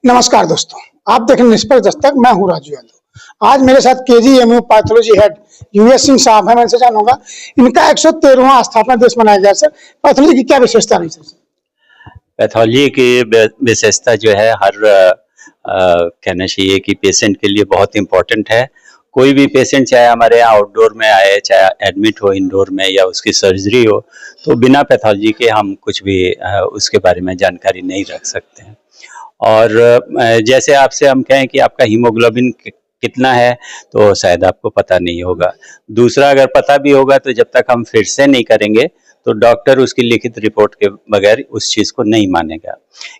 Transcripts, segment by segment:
नमस्कार दोस्तों, आप देख रहे हैं निष्पक्ष दस्तक। मैं हूं राजू यादव। आज मेरे साथ KGMU pathology head US Singh साहब हैं। मैं इनसे जानूंगा इनका 113वां स्थापना दिवस मनाया गया। सर, पैथोलॉजी की क्या विशेषता रही? सर, पैथोलॉजी की विशेषता जो है हर कहना चाहिए कि पेशेंट के लिए बहुत इम्पोर्टेंट है। कोई भी पेशेंट चाहे हमारे यहाँ आउटडोर में आए, चाहे एडमिट हो इंडोर में या उसकी सर्जरी हो, तो बिना पैथोलॉजी के हम कुछ भी उसके बारे में जानकारी नहीं रख सकते हैं। और जैसे आपसे हम कहें कि आपका हीमोग्लोबिन कितना है, तो शायद आपको पता नहीं होगा। दूसरा, अगर पता भी होगा तो जब तक हम फिर से नहीं करेंगे तो डॉक्टर उसकी लिखित रिपोर्ट के बगैर उस चीज़ को नहीं मानेगा।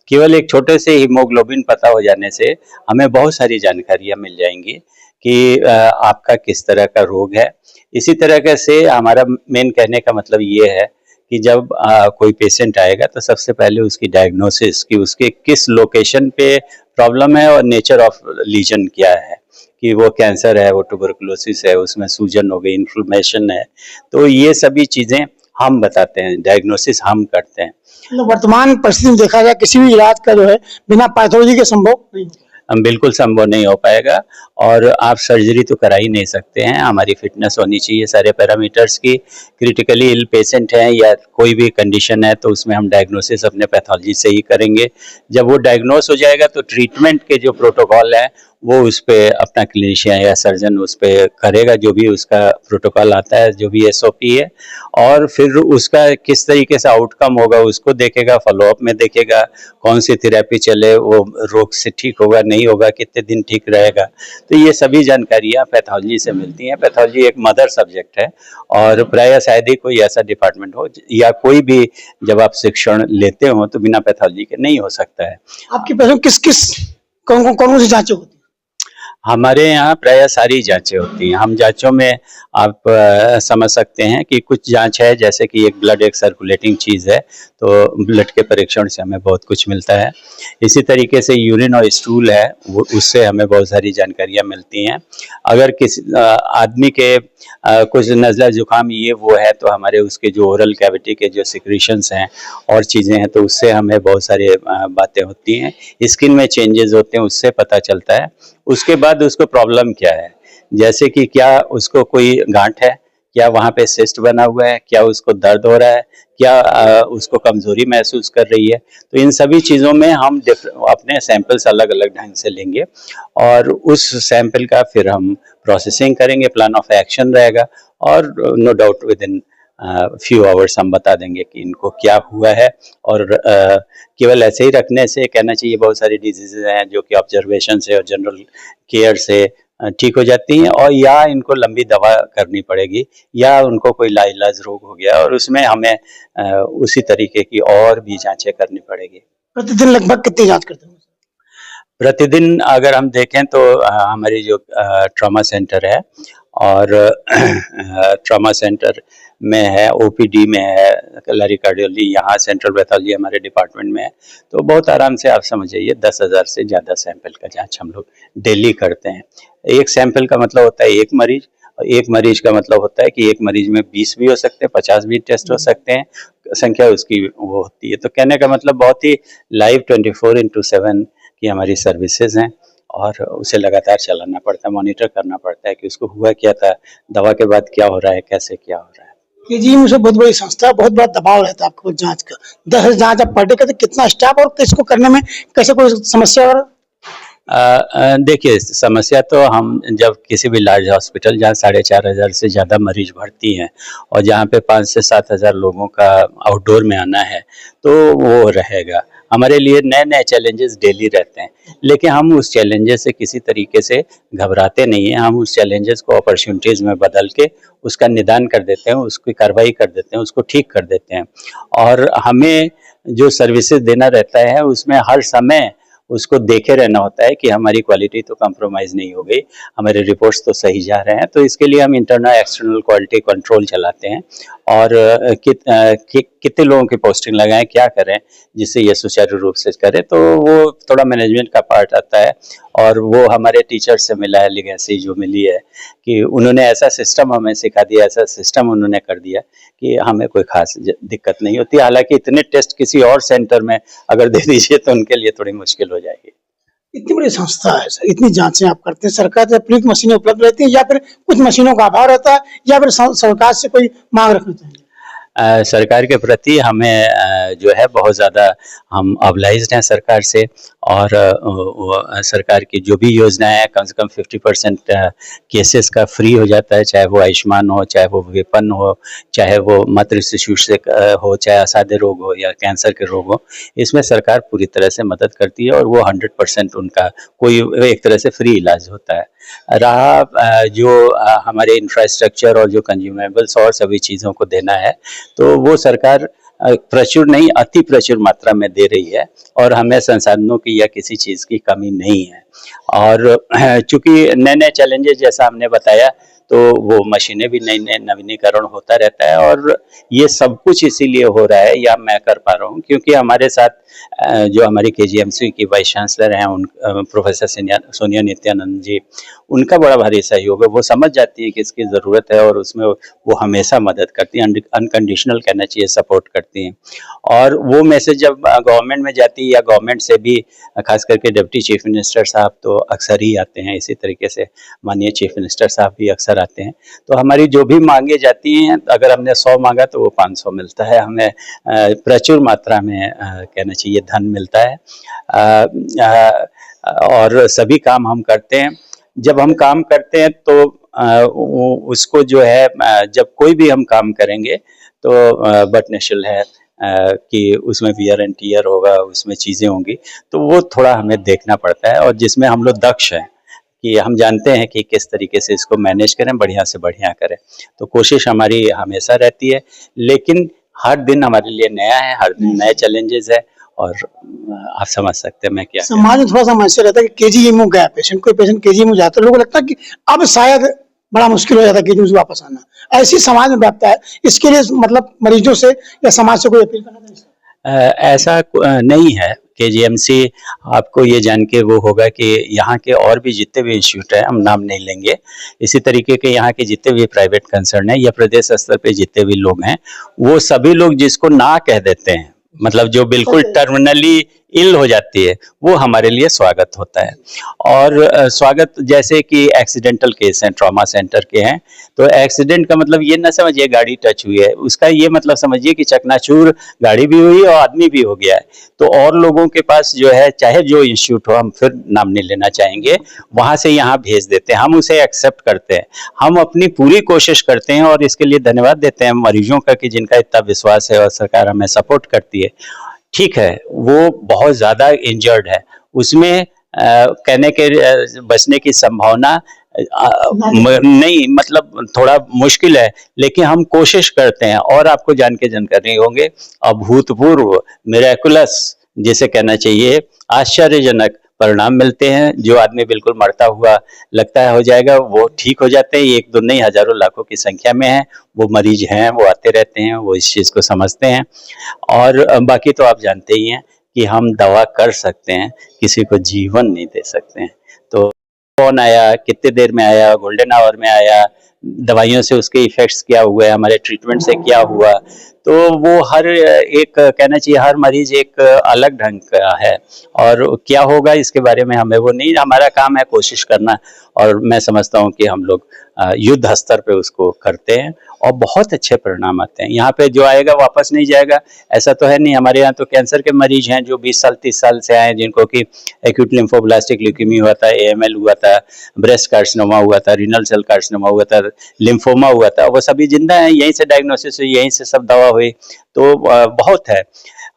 केवल एक छोटे से हीमोग्लोबिन पता हो जाने से हमें बहुत सारी जानकारियाँ मिल जाएंगी कि आपका किस तरह का रोग है। इसी तरह से हमारा मेन कहने का मतलब ये है कि जब कोई पेशेंट आएगा तो सबसे पहले उसकी डायग्नोसिस कि उसके किस लोकेशन पे प्रॉब्लम है और नेचर ऑफ लीजन क्या है, कि वो कैंसर है, वो ट्यूबरकुलोसिस है, उसमें सूजन हो गई, इन्फ्लेमेशन है, तो ये सभी चीज़ें हम बताते हैं, डायग्नोसिस हम करते हैं। वर्तमान परिस्थिति में देखा जाए किसी भी इलाज का जो है बिना पैथोलॉजी के संभव नहीं, बिल्कुल संभव नहीं हो पाएगा। और आप सर्जरी तो करा ही नहीं सकते हैं। हमारी फिटनेस होनी चाहिए सारे पैरामीटर्स की। क्रिटिकली इल पेशेंट है या कोई भी कंडीशन है तो उसमें हम डायग्नोसिस अपने पैथोलॉजी से ही करेंगे। जब वो डायग्नोस हो जाएगा तो ट्रीटमेंट के जो प्रोटोकॉल है वो उस पर अपना क्लिनिशियन या सर्जन उस पर करेगा, जो भी उसका प्रोटोकॉल आता है, जो भी एसओपी है, और फिर उसका किस तरीके से आउटकम होगा उसको देखेगा, फॉलोअप में देखेगा, कौन सी थेरेपी चले, वो रोग से ठीक होगा नहीं होगा, कितने दिन ठीक रहेगा। तो ये सभी जानकारियाँ पैथोलॉजी से मिलती हैं। पैथोलॉजी एक मदर सब्जेक्ट है और प्रायः शायद ही कोई ऐसा डिपार्टमेंट हो या कोई भी जब आप शिक्षण लेते हो तो बिना पैथोलॉजी के नहीं हो सकता है। आपकी पैथोलॉजी कौन सी जांचें होती हैं? हमारे यहाँ प्रायः सारी जांचें होती हैं। हम जांचों में आप समझ सकते हैं कि कुछ जांच है, जैसे कि एक ब्लड एक सर्कुलेटिंग चीज़ है, तो ब्लड के परीक्षण से हमें बहुत कुछ मिलता है। इसी तरीके से यूरिन और स्टूल है, वो उससे हमें बहुत सारी जानकारियाँ मिलती हैं। अगर किसी आदमी के कुछ नज़ला जुकाम ये वो है तो हमारे उसके जो ओरल कैविटी के जो सिक्रीशंस हैं और चीज़ें हैं तो उससे हमें बहुत सारी बातें होती हैं। स्किन में चेंजेस होते हैं, उससे पता चलता है। उसके बाद उसको प्रॉब्लम क्या है, जैसे कि क्या उसको कोई गांठ है, क्या वहाँ पे सिस्ट बना हुआ है, क्या उसको दर्द हो रहा है, क्या उसको कमज़ोरी महसूस कर रही है। तो इन सभी चीज़ों में हम अपने सैंपल्स अलग अलग ढंग से लेंगे और उस सैंपल का फिर हम प्रोसेसिंग करेंगे, प्लान ऑफ एक्शन रहेगा और no doubt within few hours हम बता देंगे कि इनको क्या हुआ है। और केवल ऐसे ही रखने से कहना चाहिए बहुत सारी डिजीज़ हैं जो कि ऑब्जर्वेशन से और जनरल केयर से ठीक हो जाती हैं, और या इनको लंबी दवा करनी पड़ेगी या उनको कोई लाइलाज रोग हो गया और उसमें हमें उसी तरीके की और भी जांचें करनी पड़ेगी। प्रतिदिन लगभग कितनी जांच करते हैं? प्रतिदिन अगर हम देखें तो हमारी जो ट्रॉमा सेंटर है और ट्रॉमा सेंटर में है, ओपीडी में है, कलरी कार्डियोलॉजी, यहाँ सेंट्रल पैथोलॉजी हमारे डिपार्टमेंट में है, तो बहुत आराम से आप समझ जाइए 10,000 से ज़्यादा सैंपल का जांच हम लोग डेली करते हैं। एक सैंपल का मतलब होता है एक मरीज, और एक मरीज का मतलब होता है कि एक मरीज में 20 भी हो सकते हैं, 50 भी टेस्ट हो सकते हैं, संख्या उसकी वो होती है। तो कहने का मतलब बहुत ही लाइव 24/7 की हमारी सर्विसेज हैं और उसे लगातार चलाना पड़ता है, मॉनिटर करना पड़ता है कि उसको हुआ क्या था, दवा के बाद क्या हो रहा है, कैसे क्या हो रहा है। केजीएमयू से बहुत बड़ी संस्था है, बहुत बड़ा दबाव रहता है आपको जांच का। 10 जांच आप पर डे करते, कितना स्टाफ और इसको करने में कैसे कोई समस्या? और देखिए, समस्या तो हम जब किसी भी लार्ज हॉस्पिटल जहाँ 4,500 से ज़्यादा मरीज भर्ती हैं और जहाँ पे 5 से 7,000 लोगों का आउटडोर में आना है तो वो रहेगा। हमारे लिए नए नए चैलेंजेस डेली रहते हैं, लेकिन हम उस चैलेंजेस से किसी तरीके से घबराते नहीं हैं। हम उस चैलेंजेस को अपॉर्चुनिटीज़ में बदल के उसका निदान कर देते हैं, उसकी कार्रवाई कर देते हैं, उसको ठीक कर देते हैं। और हमें जो सर्विसेज देना रहता है उसमें हर समय उसको देखे रहना होता है कि हमारी क्वालिटी तो कंप्रोमाइज़ नहीं हो गई, हमारे रिपोर्ट्स तो सही जा रहे हैं। तो इसके लिए हम इंटरनल एक्सटर्नल क्वालिटी कंट्रोल चलाते हैं और कितने लोगों की पोस्टिंग लगाएं, क्या करें जिससे ये सुचारू रूप से करें। तो वो थोड़ा मैनेजमेंट का पार्ट आता है और वो हमारे टीचर से मिला है, लिगेसी जो मिली है कि उन्होंने ऐसा सिस्टम हमें सिखा दिया, ऐसा सिस्टम उन्होंने कर दिया कि हमें कोई खास दिक्कत नहीं होती। हालांकि इतने टेस्ट किसी और सेंटर में अगर दे दीजिए तो उनके लिए थोड़ी मुश्किल हो जाएगी। इतनी बड़ी संस्था है सर, इतनी जांचें आप करते हैं, सरकार से अतिरिक्त मशीनें उपलब्ध रहती हैं या फिर कुछ मशीनों का अभाव रहता है या फिर सरकार से कोई मांग रखना चाहिए? सरकार के प्रति हमें जो है बहुत ज़्यादा हम ऑब्लाइज्ड हैं सरकार से, और सरकार की जो भी योजनाएं हैं कम से कम 50% केसेस का फ्री हो जाता है, चाहे वो आयुष्मान हो, चाहे वो विपन्न हो, चाहे वो मातृ शिशु से हो, चाहे असाध्य रोग हो या कैंसर के रोग हो। इसमें सरकार पूरी तरह से मदद करती है और वो 100% उनका कोई एक तरह से फ्री इलाज होता है। रहा जो हमारे इंफ्रास्ट्रक्चर और जो कंज्यूमेबल्स और सभी चीज़ों को देना है, तो वो सरकार प्रचुर नहीं, अति प्रचुर मात्रा में दे रही है और हमें संसाधनों की या किसी चीज़ की कमी नहीं है। और चूंकि नए नए चैलेंजेस जैसा हमने बताया, तो वो मशीनें भी नई नए नवीनीकरण होता रहता है, और ये सब कुछ इसीलिए हो रहा है या मैं कर पा रहा हूँ क्योंकि हमारे साथ जो हमारी KGMC की वाइस चांसलर हैं उन प्रोफेसर सोनिया नित्यानंद जी, उनका बड़ा भारी सहयोग है। वो समझ जाती है कि इसकी ज़रूरत है और उसमें वो हमेशा मदद करती हैं, अनकंडीशनल कहना चाहिए, सपोर्ट करती हैं। और वो मैसेज जब गवर्नमेंट में जाती है या गवर्नमेंट से भी, खास करके डिप्टी चीफ मिनिस्टर साहब तो अक्सर ही आते हैं, इसी तरीके से माननीय चीफ मिनिस्टर साहब भी अक्सर आते हैं, तो हमारी जो भी मांगे जाती हैं, अगर हमने 100 मांगा तो वो 500 मिलता है हमें, प्रचुर मात्रा में कहना चाहिए धन मिलता है। और सभी काम हम करते हैं। जब हम काम करते हैं तो उसको जो है, जब कोई भी हम काम करेंगे तो बट नेचुरल है कि उसमें वियर एंड टीयर होगा, उसमें चीज़ें होंगी, तो वो थोड़ा हमें देखना पड़ता है और जिसमें हम लोग दक्ष हैं कि हम जानते हैं कि किस तरीके से इसको मैनेज करें, बढ़िया से बढ़िया करें। तो कोशिश हमारी हमेशा रहती है, लेकिन हर दिन हमारे लिए नया है, हर दिन नए चैलेंजेस है, और आप समझ सकते हैं मैं क्या समाज में थोड़ा सा मैसेज रहता है कि KGMU गया पेशेंट, कोई पेशेंट KGMU जाता है, लोगों को लगता है कि अब शायद बड़ा मुश्किल हो जाता है KGMU से वापस आना, ऐसी समाज में व्याप्त है। इसके लिए मतलब मरीजों से या समाज से कोई अपील करना चाहिए? ऐसा नहीं है। KGMC आपको ये जान के वो होगा कि यहाँ के और भी जितने भी इंस्टीट्यूट हैं, हम नाम नहीं लेंगे, इसी तरीके के यहाँ के जितने भी प्राइवेट कंसर्न है या प्रदेश स्तर पे जितने भी लोग हैं, वो सभी लोग जिसको ना कह देते हैं, मतलब जो बिल्कुल टर्मिनली इल हो जाती है, वो हमारे लिए स्वागत होता है। और स्वागत जैसे कि एक्सीडेंटल केस हैं, ट्रॉमा सेंटर के हैं, तो एक्सीडेंट का मतलब ये ना समझिए गाड़ी टच हुई है, उसका ये मतलब समझिए कि चकनाचूर गाड़ी भी हुई और आदमी भी हो गया है। तो और लोगों के पास जो है, चाहे जो इंस्टीट्यूट हो, हम फिर नाम नहीं लेना चाहेंगे, वहाँ से यहाँ भेज देते हैं, हम उसे एक्सेप्ट करते हैं, हम अपनी पूरी कोशिश करते हैं और इसके लिए धन्यवाद देते हैं मरीजों का कि जिनका इतना विश्वास है और सरकार हमें सपोर्ट करती है। ठीक है, वो बहुत ज़्यादा इंजर्ड है, उसमें कहने के बचने की संभावना नहीं, मतलब थोड़ा मुश्किल है, लेकिन हम कोशिश करते हैं। और आपको जान के जानकारी होंगे, अभूतपूर्व मिरेकुलस जिसे कहना चाहिए, आश्चर्यजनक परिणाम मिलते हैं। जो आदमी बिल्कुल मरता हुआ लगता है हो जाएगा, वो ठीक हो जाते हैं। एक दो नहीं, हजारों लाखों की संख्या में है, वो मरीज हैं, वो आते रहते हैं, वो इस चीज़ को समझते हैं। और बाकी तो आप जानते ही हैं कि हम दवा कर सकते हैं, किसी को जीवन नहीं दे सकते हैं। तो कौन आया, कितने देर में आया, गोल्डन आवर में आया, दवाइयों से उसके इफेक्ट्स क्या हुए, हमारे ट्रीटमेंट से क्या हुआ, तो वो हर एक कहना चाहिए, हर मरीज एक अलग ढंग का है, और क्या होगा इसके बारे में हमें वो नहीं, हमारा काम है कोशिश करना, और मैं समझता हूँ कि हम लोग युद्ध स्तर पे उसको करते हैं और बहुत अच्छे परिणाम आते हैं। यहाँ पे जो आएगा वापस नहीं जाएगा, ऐसा तो है नहीं। हमारे यहाँ तो कैंसर के मरीज हैं जो 20 साल 30 साल से आए, जिनको कि एक्यूट लिम्फोब्लास्टिक ल्यूकेमिया हुआ था, AML हुआ था, ब्रेस्ट कार्सिनोमा हुआ था, रीनल सेल कार्सिनोमा हुआ था, लिम्फोमा हुआ था, वो सभी जिंदा हैं, यहीं से डायग्नोसिस हुई, यहीं से सब दवा हुई, तो बहुत है।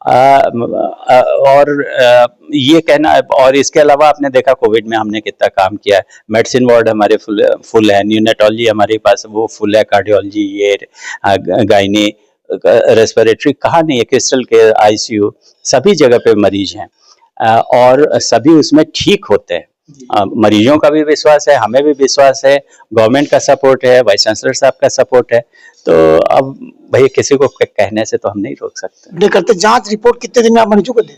और ये कहना, और इसके अलावा आपने देखा कोविड में हमने कितना काम किया है। मेडिसिन वार्ड हमारे फुल है, न्यूनेटोलॉजी हमारे पास वो फुल है, कार्डियोलॉजी, ये गायनी, रेस्पिरेटरी, कहाँ नहीं है, क्रिस्टल के ICU, सभी जगह पे मरीज हैं और सभी उसमें ठीक होते हैं। मरीजों का भी विश्वास है, हमें भी विश्वास है, गवर्नमेंट का सपोर्ट है, वाइस चांसलर साहब का सपोर्ट है। तो अब भाई किसी को कहने से तो हम नहीं रोक सकते। करते जांच रिपोर्ट कितने दिन में आप मरीजों को दे?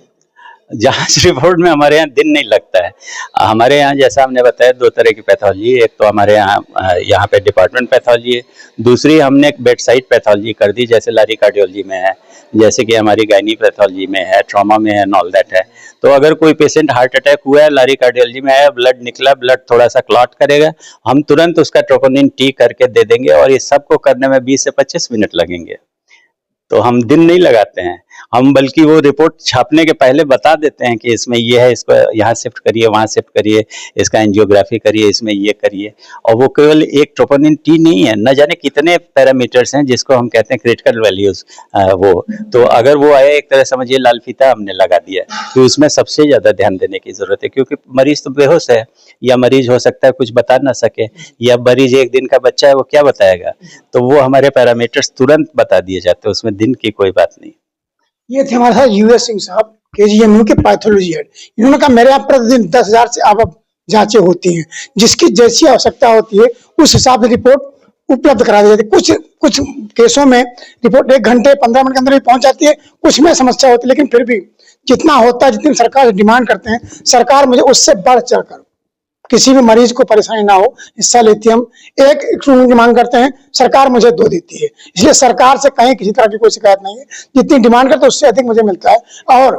जांच रिपोर्ट में हमारे यहाँ दिन नहीं लगता है। हमारे यहाँ जैसा हमने बताया 2 तरह की पैथोलॉजी, एक तो हमारे यहाँ पे डिपार्टमेंट पैथोलॉजी है, दूसरी हमने एक बेड साइड पैथोलॉजी कर दी, जैसे लारी कार्डियोलॉजी में है, जैसे कि हमारी गायनी पैथोलॉजी में है, ट्रॉमा में है, ऑल दैट है। तो अगर कोई पेशेंट हार्ट अटैक हुआ है, लारी कार्डियोलॉजी में है, ब्लड निकला, ब्लड थोड़ा सा क्लॉट करेगा, हम तुरंत उसका ट्रोपोनिन टी करके दे देंगे और ये सबको करने में 20 से 25 मिनट लगेंगे। तो हम दिन नहीं लगाते हैं, हम बल्कि वो रिपोर्ट छापने के पहले बता देते हैं कि इसमें ये है, इसको यहाँ शिफ्ट करिए, वहाँ शिफ्ट करिए, इसका एंजियोग्राफी करिए, इसमें ये करिए। और वो केवल एक ट्रोपोनिन टी नहीं है, न जाने कितने पैरामीटर्स हैं जिसको हम कहते हैं क्रिटिकल वैल्यूज। वो तो अगर वो आए, एक तरह समझिए लाल फीता हमने लगा दिया, तो उसमें सबसे ज्यादा ध्यान देने की जरूरत है, क्योंकि मरीज तो बेहोश है, या मरीज हो सकता है कुछ बता ना सके, या मरीज 1 दिन का बच्चा है, वो क्या बताएगा। तो वो हमारे पैरामीटर्स तुरंत बता दिए जाते हैं, उसमें दिन की कोई बात नहीं। ये थे हमारे साथ यूएस सिंह साहब, केजीएमयू के पैथोलॉजी हेड। इन्होंने कहा मेरे यहाँ प्रतिदिन 10,000 से अब जांचें होती हैं, जिसकी जैसी आवश्यकता होती है उस हिसाब से रिपोर्ट उपलब्ध करा दी जाती है। कुछ केसों में रिपोर्ट 1 घंटे 15 मिनट के अंदर ही पहुंच जाती है, कुछ में समस्या होती है, लेकिन फिर भी जितना होता है, जितनी सरकार डिमांड करते हैं, सरकार मुझे उससे बढ़ चढ़कर किसी भी मरीज को परेशानी ना हो हिस्सा लेती है। हम 1 रूम की मांग करते हैं, सरकार मुझे 2 देती है, इसलिए सरकार से कहीं किसी तरह की कोई शिकायत नहीं है। जितनी डिमांड करते हैं उससे अधिक मुझे मिलता है। और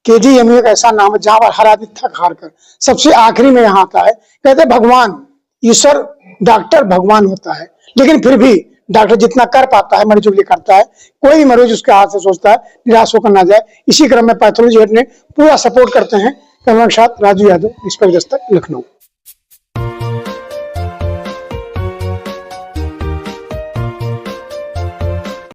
केजीएमयू एक ऐसा नाम है जहां पर हर आदमी थक हार कर सबसे आखिरी में यहाँ आता है। कहते भगवान, ईश्वर, डॉक्टर भगवान होता है, लेकिन फिर भी डॉक्टर जितना कर पाता है मरीजों के लिए करता है। कोई मरीज उसके हाथ से सोचता है निराश होकर ना जाए। इसी क्रम में पैथोलॉजी हेड ने पूरा सपोर्ट करते हैं। कैमरा के साथ राजू यादव, निष्पक्ष दस्तक, लखनऊ।